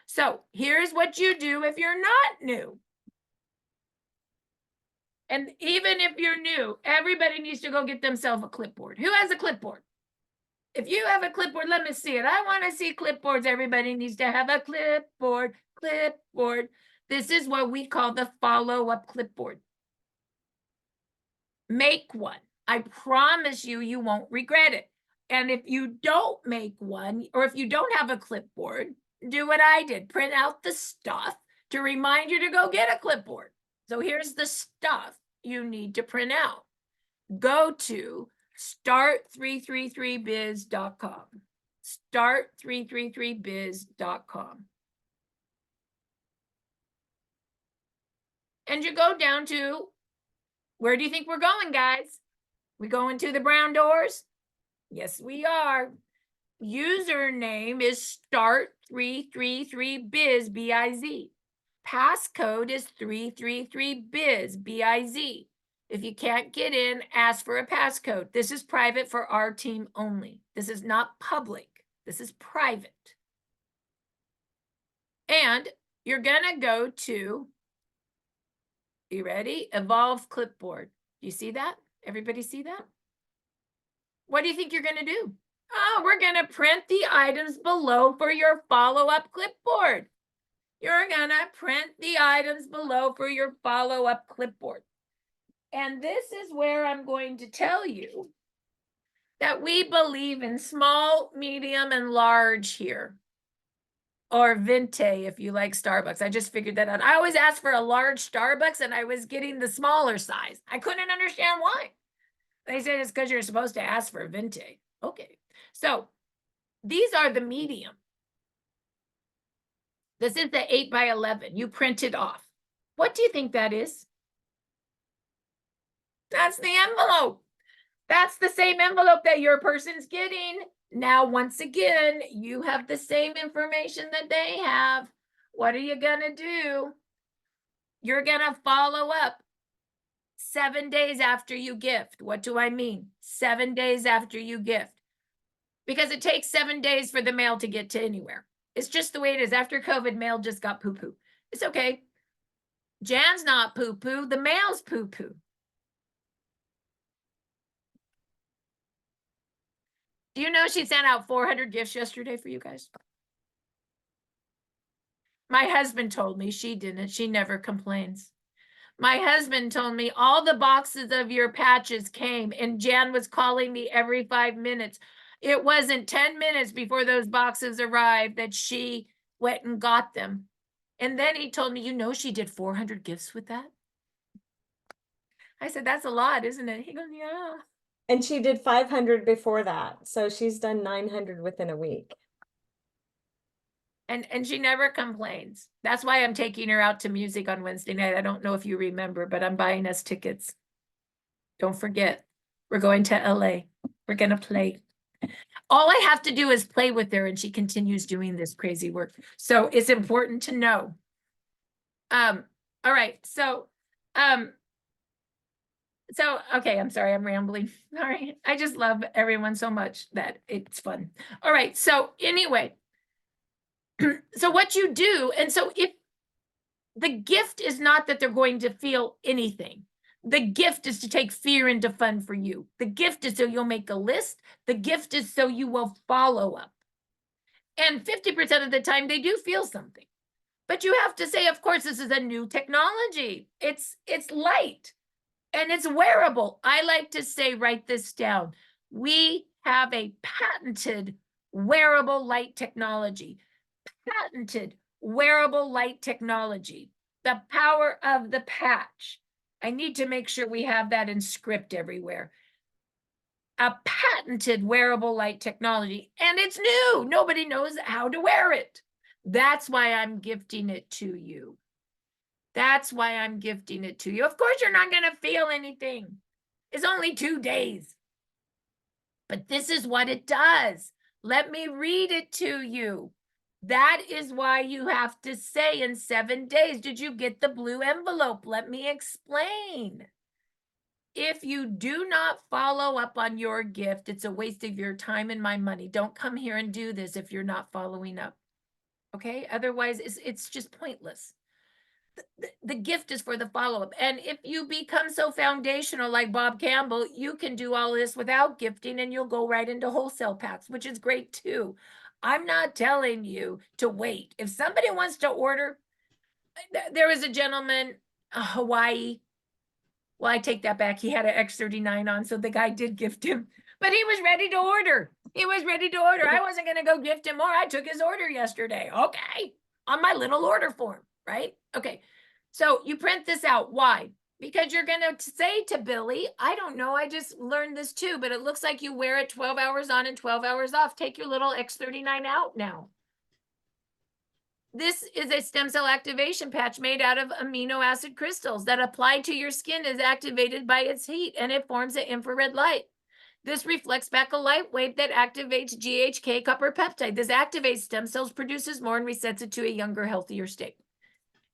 So here's what you do if you're not new. And even if you're new, everybody needs to go get themselves a clipboard. Who has a clipboard? If you have a clipboard, let me see it. I want to see clipboards. Everybody needs to have a clipboard. Clipboard. This is what we call the follow-up clipboard. Make one. I promise you, you won't regret it. And if you don't make one, or if you don't have a clipboard, do what I did. Print out the stuff to remind you to go get a clipboard. So here's the stuff you need to print out. Go to Start333biz.com. Start333biz.com. And you go down to, where do you think we're going, guys? We going to the brown doors? Yes, we are. Username is start333biz, B-I-Z. Passcode is 333biz, B-I-Z. If you can't get in, ask for a passcode. This is private for our team only. This is not public. This is private. And you're gonna go to, you ready? Evolve clipboard. You see that? Everybody see that? What do you think you're gonna do? Oh, we're gonna print the items below for your follow-up clipboard. You're gonna print the items below for your follow-up clipboard. And this is where I'm going to tell you that we believe in small, medium, and large here. Or venti, if you like Starbucks. I just figured that out. I always asked for a large Starbucks and I was getting the smaller size. I couldn't understand why. They said it's because you're supposed to ask for a venti. Okay. So these are the medium. This is the 8x11. You print it off. What do you think that is? That's the envelope. That's the same envelope that your person's getting. Now, once again, you have the same information that they have. What are you going to do? You're going to follow up 7 days after you gift. What do I mean? 7 days after you gift. Because it takes 7 days for the mail to get to anywhere. It's just the way it is. After COVID, mail just got poo-poo. It's okay. Jan's not poo-poo. The mail's poo-poo. Do you know she sent out 400 gifts yesterday for you guys? My husband told me she didn't. She never complains. My husband told me all the boxes of your patches came and Jan was calling me every 5 minutes. It wasn't 10 minutes before those boxes arrived that she went and got them. And then he told me, you know, she did 400 gifts with that. I said, that's a lot, isn't it? He goes, yeah. And she did 500 before that. So she's done 900 within a week. And she never complains. That's why I'm taking her out to music on Wednesday night. I don't know if you remember, but I'm buying us tickets. Don't forget, we're going to LA. We're going to play. All I have to do is play with her and she continues doing this crazy work. So it's important to know. All right. So, okay, I'm sorry, I'm rambling. All right. I just love everyone so much that it's fun. All right. So anyway, so what you do, and so if the gift is not that they're going to feel anything, the gift is to take fear into fun for you. The gift is so you'll make a list. The gift is so you will follow up. And 50% of the time they do feel something. But you have to say, of course, this is a new technology. It's light and it's wearable. I like to say, write this down. We have a patented wearable light technology. Patented wearable light technology. The power of the patch. I need to make sure we have that in script everywhere. A patented wearable light technology, and it's new. Nobody knows how to wear it. That's why I'm gifting it to you. That's why I'm gifting it to you. Of course, you're not going to feel anything. It's only 2 days. But this is what it does. Let me read it to you. That is why you have to say in 7 days, did you get the blue envelope? Let me explain. If you do not follow up on your gift, it's a waste of your time and my money. Don't come here and do this if you're not following up. Okay? Otherwise, it's just pointless. The gift is for the follow-up. And if you become so foundational like Bob Campbell, you can do all this without gifting and you'll go right into wholesale packs, which is great too. I'm not telling you to wait. If somebody wants to order, there was a gentleman, Hawaii. Well, I take that back. He had an X39 on, so the guy did gift him, but he was ready to order. He was ready to order. I wasn't going to go gift him more. I took his order yesterday. Okay. On my little order form, right? Okay. So you print this out. Why? Because you're gonna say to Billy, I don't know, I just learned this too, but it looks like you wear it 12 hours on and 12 hours off. Take your little X39 out now. This is a stem cell activation patch made out of amino acid crystals that applied to your skin is activated by its heat and it forms an infrared light. This reflects back a light wave that activates GHK copper peptide. This activates stem cells, produces more, and resets it to a younger, healthier state.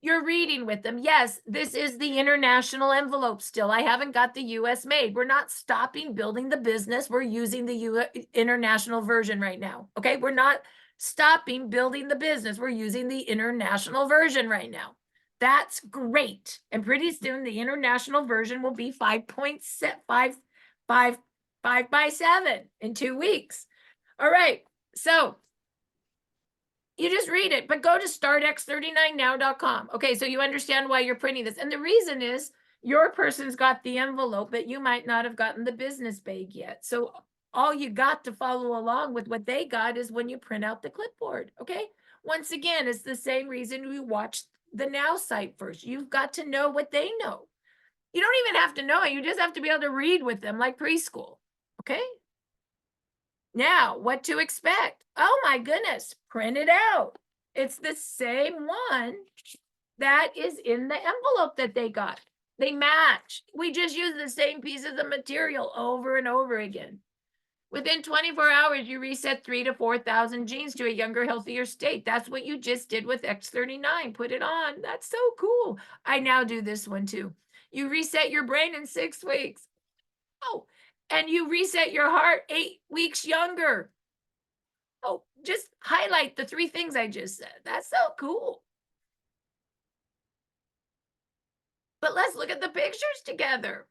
You're reading with them. Yes, this is the international envelope still. I haven't got the US made. We're not stopping building the business. We're using the international version right now. Okay, we're not stopping building the business. We're using the international version right now. That's great. And pretty soon the international version will be 5.5 in 2 weeks. All right, so you just read it, but go to startx39now.com. Okay, so you understand why you're printing this. And the reason is your person's got the envelope, but you might not have gotten the business bag yet. So all you got to follow along with what they got is when you print out the clipboard. Okay, once again, it's the same reason we watch the Now site first. You've got to know what they know. You don't even have to know it. You just have to be able to read with them like preschool. Okay. Now, what to expect? Oh my goodness, print it out. It's the same one that is in the envelope that they got. They match. We just use the same pieces of material over and over again. Within 24 hours, you reset 3,000 to 4,000 genes to a younger, healthier state. That's what you just did with X39. Put it on. That's so cool. I now do this one too. You reset your brain in 6 weeks. Oh, and you reset your heart 8 weeks younger. Oh, just highlight the 3 things I just said. That's so cool. But let's look at the pictures together.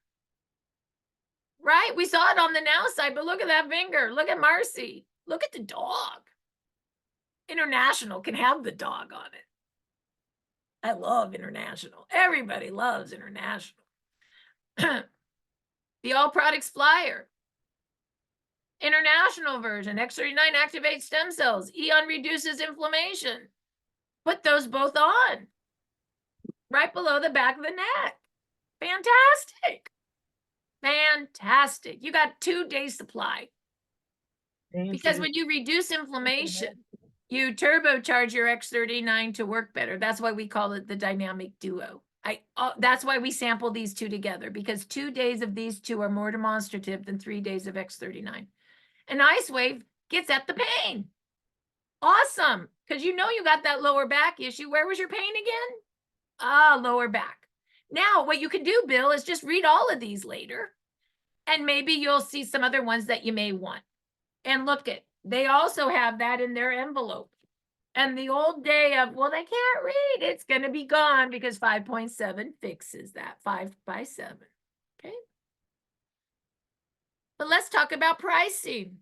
Right? We saw it on the Now side, but look at that finger. Look at Marcy. Look at the dog. International can have the dog on it. I love international. Everybody loves international. The all products flyer. International version, X39 activates stem cells. Eon reduces inflammation. Put those both on. Right below the back of the neck. Fantastic. Fantastic. You got 2 days supply. Because when you reduce inflammation, you turbocharge your X39 to work better. That's why we call it the dynamic duo. That's why we sample these 2 together, because 2 days of these 2 are more demonstrative than 3 days of X39. An ice wave gets at the pain. Awesome. Because you know you got that lower back issue. Where was your pain again? Lower back. Now, what you can do, Bill, is just read all of these later. And maybe you'll see some other ones that you may want. And look at, they also have that in their envelope. And the old day of, well, they can't read, it's going to be gone because 5.7 fixes that, 5x7. Okay. But let's talk about pricing.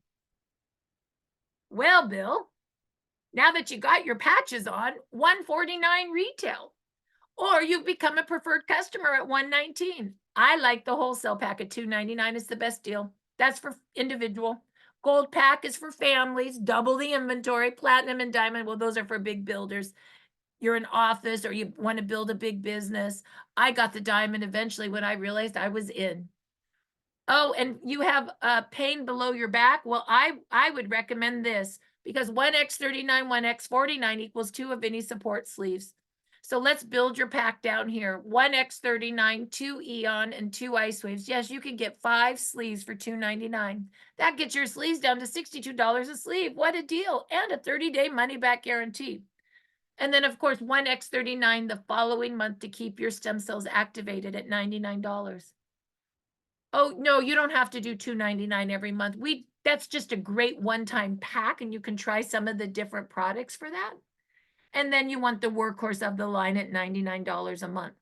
Well, Bill, now that you got your patches on, $149 retail, or you've become a preferred customer at $119. I like the wholesale pack at $299 is the best deal. That's for individual. Gold pack is for families, double the inventory. Platinum and diamond, well, those are for big builders. You're an office or you want to build a big business. I got the diamond eventually when I realized I was in. Oh, and you have pain below your back. Well, I would recommend this because 1X39, 1X49 equals 2 of any support sleeves. So let's build your pack down here. 1X39, 2 Eon, and 2 ice waves. Yes, you can get 5 sleeves for $299. That gets your sleeves down to $62 a sleeve. What a deal. And a 30-day money-back guarantee. And then, of course, 1X39 the following month to keep your stem cells activated at $99. Oh, no, you don't have to do $299 every month. That's just a great one-time pack, and you can try some of the different products for that. And then you want the workhorse of the line at $99 a month.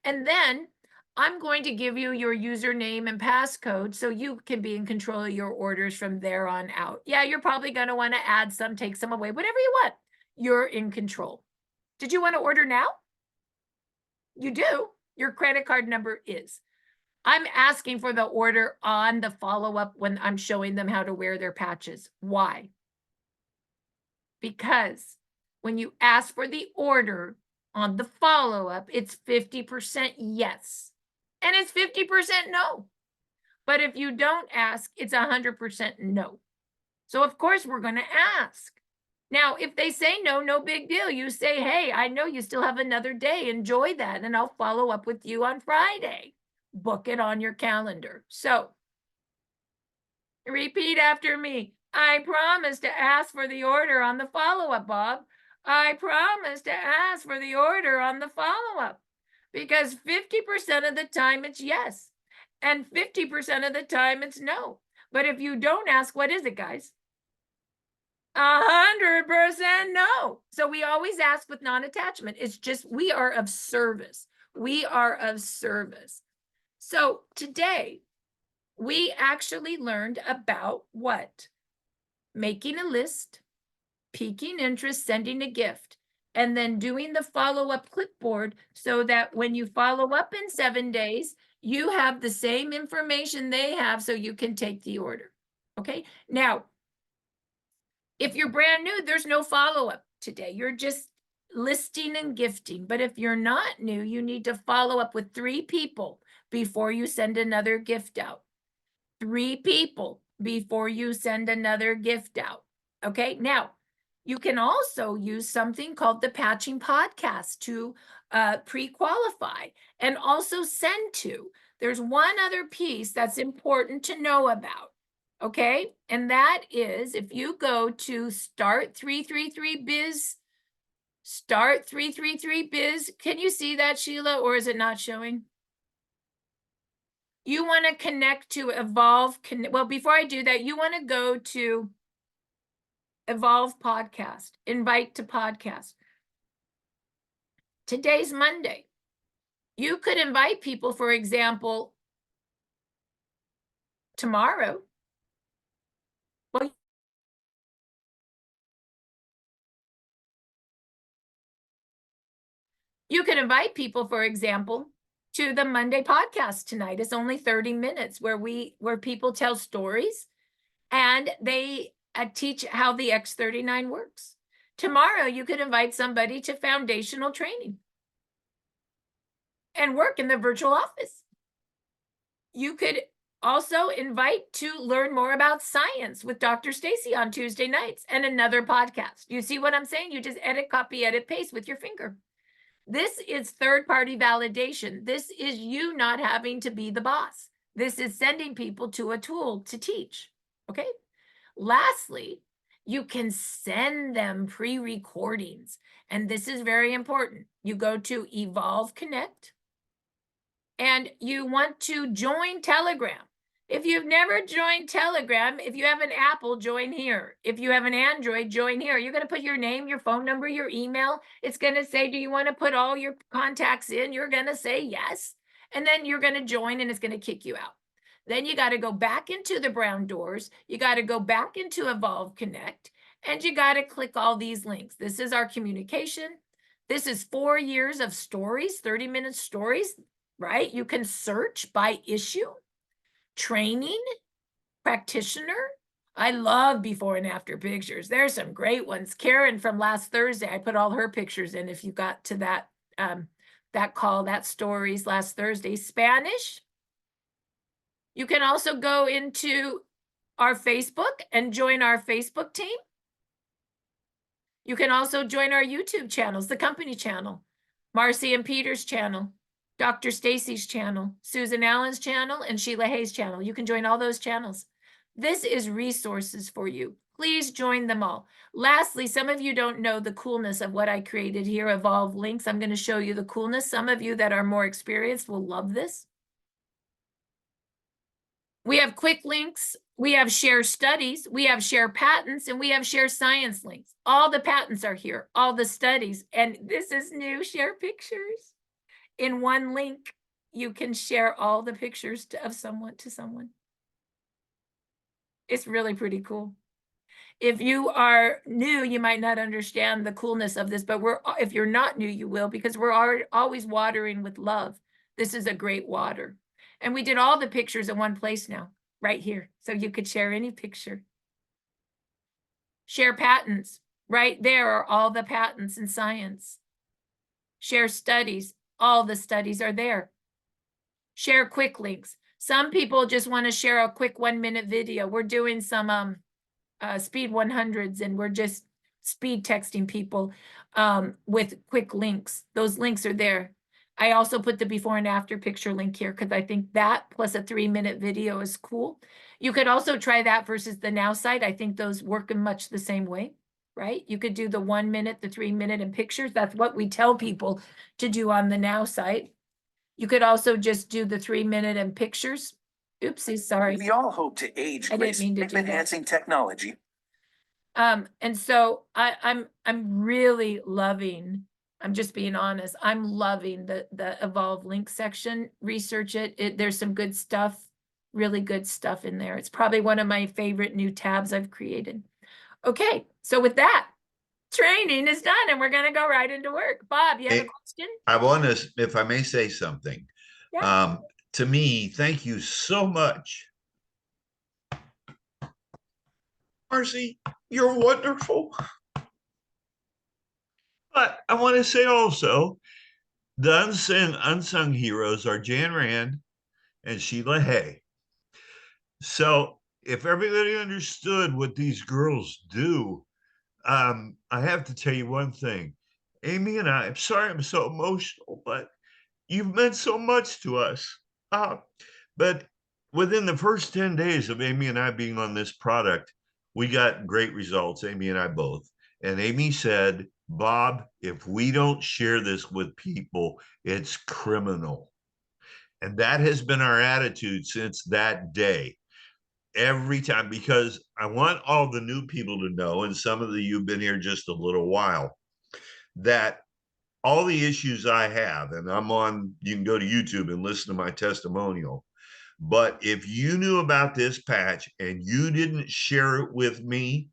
And then I'm going to give you your username and passcode so you can be in control of your orders from there on out. Yeah, you're probably going to want to add some, take some away, whatever you want. You're in control. Did you want to order now? You do. Your credit card number is. I'm asking for the order on the follow-up when I'm showing them how to wear their patches. Why? Because when you ask for the order on the follow-up, it's 50% yes. And it's 50% no. But if you don't ask, it's 100% no. So of course we're going to ask. Now, if they say no, no big deal. You say, hey, I know you still have another day. Enjoy that. And I'll follow up with you on Friday. Book it on your calendar. So repeat after me. I promise to ask for the order on the follow-up, Bob. I promise to ask for the order on the follow-up. Because 50% of the time it's yes. And 50% of the time it's no. But if you don't ask, what is it, guys? 100% no. So we always ask with non-attachment. It's just, we are of service. We are of service. So today, we actually learned about what? Making a list, piquing interest, sending a gift, and then doing the follow-up clipboard so that when you follow up in 7 days, you have the same information they have so you can take the order. Okay. Now, if you're brand new, there's no follow-up today. You're just listing and gifting. But if you're not new, you need to follow up with 3 people before you send another gift out. 3 people before you send another gift out. Okay. Now, you can also use something called the Patching Podcast to pre-qualify and also send to. There's one other piece that's important to know about. Okay. And that is if you go to Start 333 Biz, Start 333 Biz. Can you see that, Sheila, or is it not showing? You want to connect to Evolve. Well, before I do that, you want to go to Evolve Podcast, invite to podcast. Today's Monday. You could invite people, for example, tomorrow. Well, you could invite people, for example, to the Monday podcast tonight. It's only 30 minutes where people tell stories and they teach how the X39 works. Tomorrow, you could invite somebody to foundational training and work in the virtual office. You could also invite to learn more about science with Dr. Stacy on Tuesday nights and another podcast. You see what I'm saying? You just edit, copy, edit, paste with your finger. This is third-party validation. This is you not having to be the boss. This is sending people to a tool to teach, okay? Lastly, you can send them pre-recordings, and this is very important. You go to Evolve Connect, and you want to join Telegram. If you've never joined Telegram, if you have an Apple, join here. If you have an Android, join here. You're going to put your name, your phone number, your email. It's going to say, do you want to put all your contacts in? You're going to say yes. And then you're going to join and it's going to kick you out. Then you got to go back into the brown doors. You got to go back into Evolve Connect and you got to click all these links. This is our communication. This is 4 years of stories, 30-minute stories, right? You can search by issue. Training, practitioner. I love before and after pictures. There's some great ones. Karen from last Thursday, I put all her pictures in if you got to that call, that stories last Thursday. Spanish. You can also go into our Facebook and join our Facebook team. You can also join our YouTube channels, the company channel, Marcy and Peter's channel, Dr. Stacy's channel, Susan Allen's channel, and Sheila Hayes' channel. You can join all those channels. This is resources for you. Please join them all. Lastly, some of you don't know the coolness of what I created here, Evolve Links. I'm going to show you the coolness. Some of you that are more experienced will love this. We have quick links. We have share studies. We have share patents, and we have share science links. All the patents are here, all the studies. And this is new, share pictures. In one link, you can share all the pictures of someone to someone. It's really pretty cool. If you are new, you might not understand the coolness of this, but if you're not new, you will, because we're always watering with love. This is a great water. And we did all the pictures in one place now, right here. So you could share any picture. Share patents. Right there are all the patents in science. Share studies. All the studies are there. share quick links. Some people just want to share a quick 1-minute video. We're doing some speed 100s, and we're just speed texting people with quick links. Those links are there. I also put the before and after picture link here because I think that plus a 3-minute video is cool. You could also try that versus the Now site. I think those work in much the same way, right? You could do the 1 minute, the 3-minute, and pictures. That's what we tell people to do on the Now site. You could also just do the 3-minute and pictures. Oopsie, sorry. We all hope to age I didn't grace mean to do that. enhancing technology. And so I'm really loving, I'm just being honest, I'm loving the Evolve link section. Research it. There's some good stuff, really good stuff in there. It's probably one of my favorite new tabs I've created. Okay, so with that, training is done and we're gonna go right into work. Bob, you have a question? I want to, if I may say something. Yeah. To me, thank you so much. Marcy, you're wonderful. But I want to say also, the unsung heroes are Jan Rand and Sheila Hay. So if everybody understood what these girls do, I have to tell you one thing. Amy and I'm sorry I'm so emotional, but you've meant so much to us. But within the first 10 days of Amy and I being on this product, we got great results, Amy and I both. And Amy said, Bob, if we don't share this with people, it's criminal. And that has been our attitude since that day. Every time, because I want all the new people to know, and some of you have been here just a little while, that all the issues I have, and I'm on, you can go to YouTube and listen to my testimonial. But if you knew about this patch and you didn't share it with me,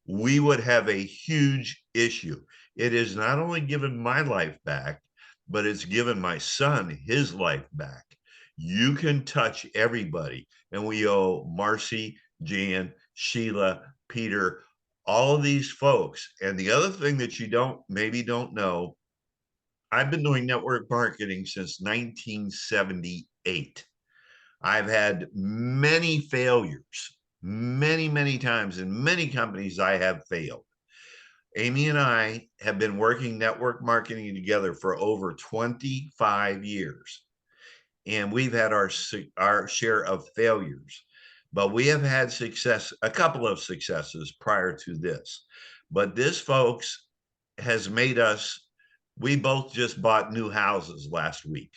we would have a huge issue. It has not only given my life back, but it's given my son his life back. You can touch everybody. And we owe Marcy, Jan, Sheila, Peter, all of these folks. And the other thing that you maybe don't know, I've been doing network marketing since 1978. I've had many failures, many times in many companies I have failed. Amy and I have been working network marketing together for over 25 years. And we've had our share of failures, but we have had success, a couple of successes prior to this. But this, folks, has made us, we both just bought new houses last week.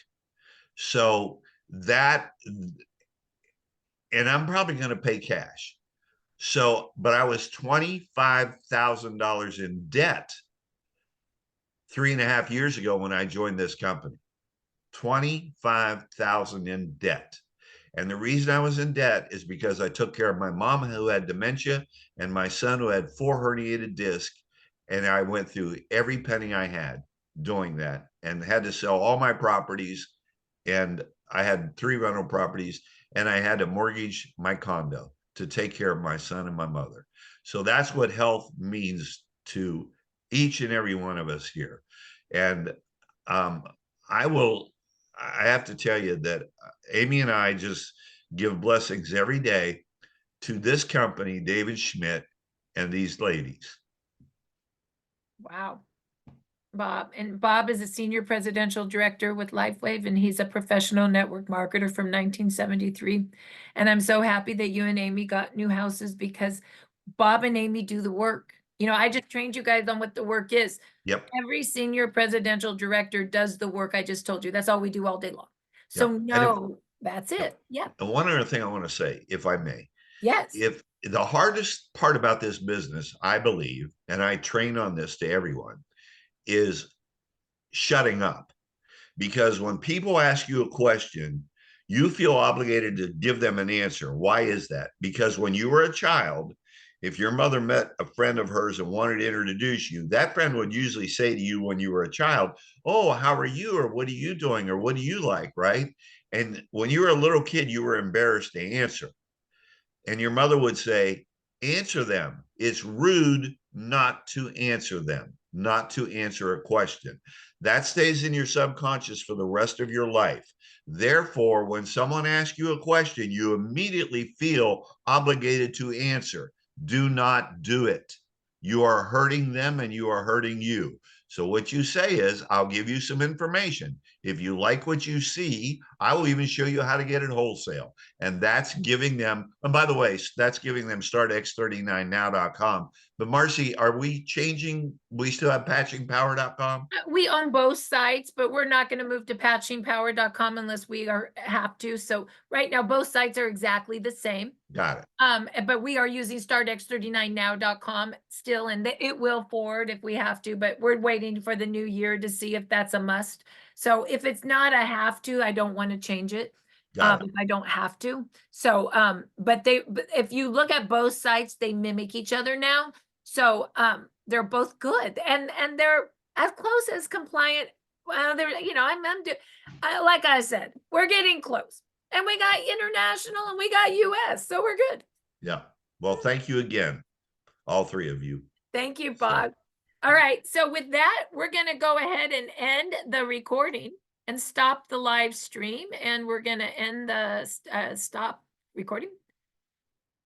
So that, and I'm probably going to pay cash. So, but I was $25,000 in debt 3.5 years ago when I joined this company. 25,000 in debt. And the reason I was in debt is because I took care of my mom who had dementia and my son who had 4 herniated discs. And I went through every penny I had doing that and had to sell all my properties. And I had 3 rental properties and I had to mortgage my condo to take care of my son and my mother. So that's what health means to each and every one of us here. And I have to tell you that Amy and I just give blessings every day to this company, David Schmidt, and these ladies. Wow. Bob. And Bob is a senior presidential director with LifeWave, and he's a professional network marketer from 1973. And I'm so happy that you and Amy got new houses because Bob and Amy do the work. You know, I just trained you guys on what the work is. Yep. Every senior presidential director does the work I just told you. That's all we do all day long. So Yep. no, that's it. Yeah. And one other thing I want to say, if I may. Yes. If the hardest part about this business, I believe, and I train on this to everyone, is shutting up. Because when people ask you a question, you feel obligated to give them an answer. Why is that? Because when you were a child, if your mother met a friend of hers and wanted to introduce you, that friend would usually say to you when you were a child, oh, how are you? Or what are you doing? Or what do you like? Right? And when you were a little kid, you were embarrassed to answer. And your mother would say, answer them. It's rude not to answer them, not to answer a question. That stays in your subconscious for the rest of your life. Therefore, when someone asks you a question, you immediately feel obligated to answer. Do not do it. You are hurting them and you are hurting you. So what you say is, I'll give you some information. If you like what you see, I will even show you how to get it wholesale. And that's giving them, and by the way, that's giving them startx39now.com. But Marcy, are we changing? We still have patchingpower.com? We own both sites, but we're not going to move to patchingpower.com unless we have to. So right now, both sites are exactly the same. Got it. But we are using startx39now.com still, and it will forward if we have to, but we're waiting for the new year to see if that's a must. So if it's not a have to, I don't want to change it. Got it. If I don't have to. So, but if you look at both sites, they mimic each other now. So, they're both good and they're as close as compliant. Well, they're, like I said, we're getting close. And we got international and we got US, so we're good. Yeah. Well, thank you again, all three of you. Thank you, Bob. All right, so with that, we're going to go ahead and end the recording and stop the live stream, and we're going to end the stop recording.